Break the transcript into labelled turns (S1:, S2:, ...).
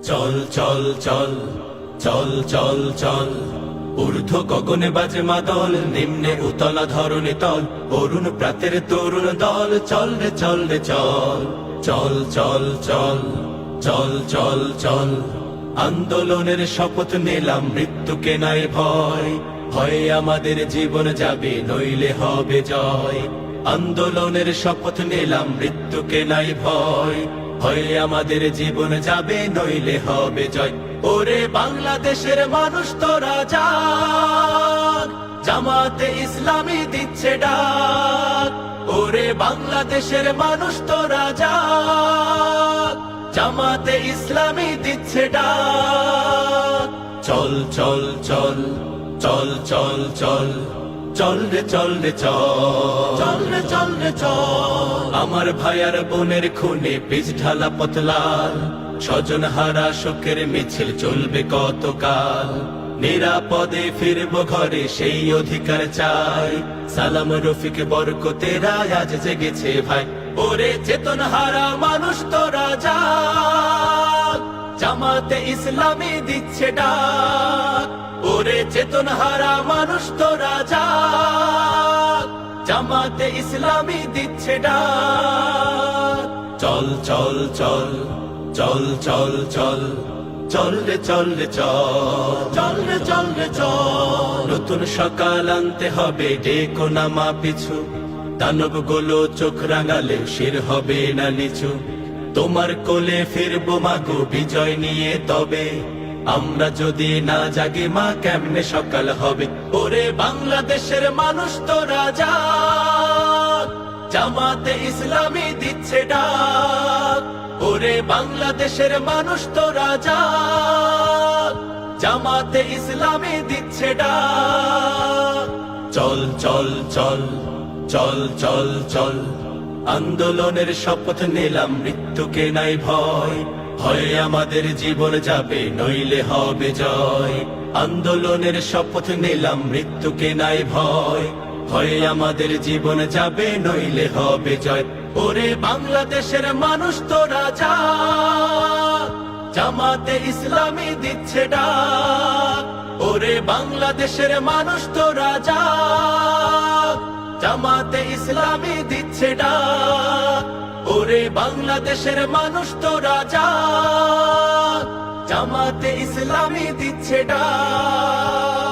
S1: চল চল চল চল চল চল ঊর্ধ্ব গগনে বাজে মাদল, নিম্নে উতলা ধরণী তল, অরুণ প্রাতের তরুণ দল। চল রে চল রে চল চল চল চল চল চল চল আন্দোলনের শপথ নিলাম, মৃত্যুকে নাই ভয়। হয় আমাদের জীবন যাবে, নইলে হবে জয়। আন্দোলনের শপথ নিলাম, মৃত্যুকে নাই ভয়। হয় আমাদের জীবন যাবে, নইলে হবে জয়। ওরে বাংলাদেশের মানুষ তোরা জাগ, জামাতে ইসলামী দিচ্ছে ডাক। ওরে বাংলাদেশের মানুষ তোরা জাগ, জামাতে ইসলামী দিচ্ছে ডাক। চল চল চল চল চল চল চল রে চল রে চল রে চল রে চল। আমার ভাইয়ার বোনের খুনে পিছ ঢালা পথলাল, স্বজন হারা শোকের মিছিল চলবে কতকাল। নিরাপদে ফিরবো ঘরে, সেই অধিকার চাই। সালাম রফিক বরকতেরা আজ জেগেছে ভাই। ওরে চেতন হারা মানুষ তোরা জাগ, জামাতে ইসলামী দিচ্ছে ডাক। ওরে চেতন হারা মানুষ তোরা জাগ, জামাতে ইসলামী দিচ্ছে ডাক। চল চল চল চল চল চল চল রে চল রে চল রে চল রে চল। নতুন সকাল আনতে হবে, ডেকো নামা পিছু। দানব গুলো চোখ রাঙালে শির হবে না নিচু। তোমার কোলে ফিরবো মাগো বিজয় নিয়ে, তবে আমরা যদি না জাগি মা কেমনে সকাল হবে। ওরে বাংলাদেশের মানুষ তোরা জাগ, জামাতে ইসলামী দিচ্ছে ডাক। ওরে বাংলাদেশের মানুষ তোরা জাগ, জামাতে ইসলামী দিচ্ছে ডাক। চল চল চল চল চল চল আন্দোলনের শপথ নিলাম, মৃত্যুকে নাই ভয়। হয় আমাদের জীবন যাবে, নইলে হবে জয়। আন্দোলনের শপথ নিলাম, মৃত্যুকে নাই ভয়। হয় আমাদের জীবন যাবে, নইলে হবে জয়। ওরে বাংলাদেশের মানুষ তোরা জাগ, জামাতে ইসলামী দিচ্ছে ডাক। ওরে বাংলাদেশের মানুষ তোরা জাগ, জামাতে ইসলামী দিচ্ছে ডাক। ওরে বাংলাদেশের মানুষ তোরা জাগ, জামাতে ইসলামী দিচ্ছে ডাক।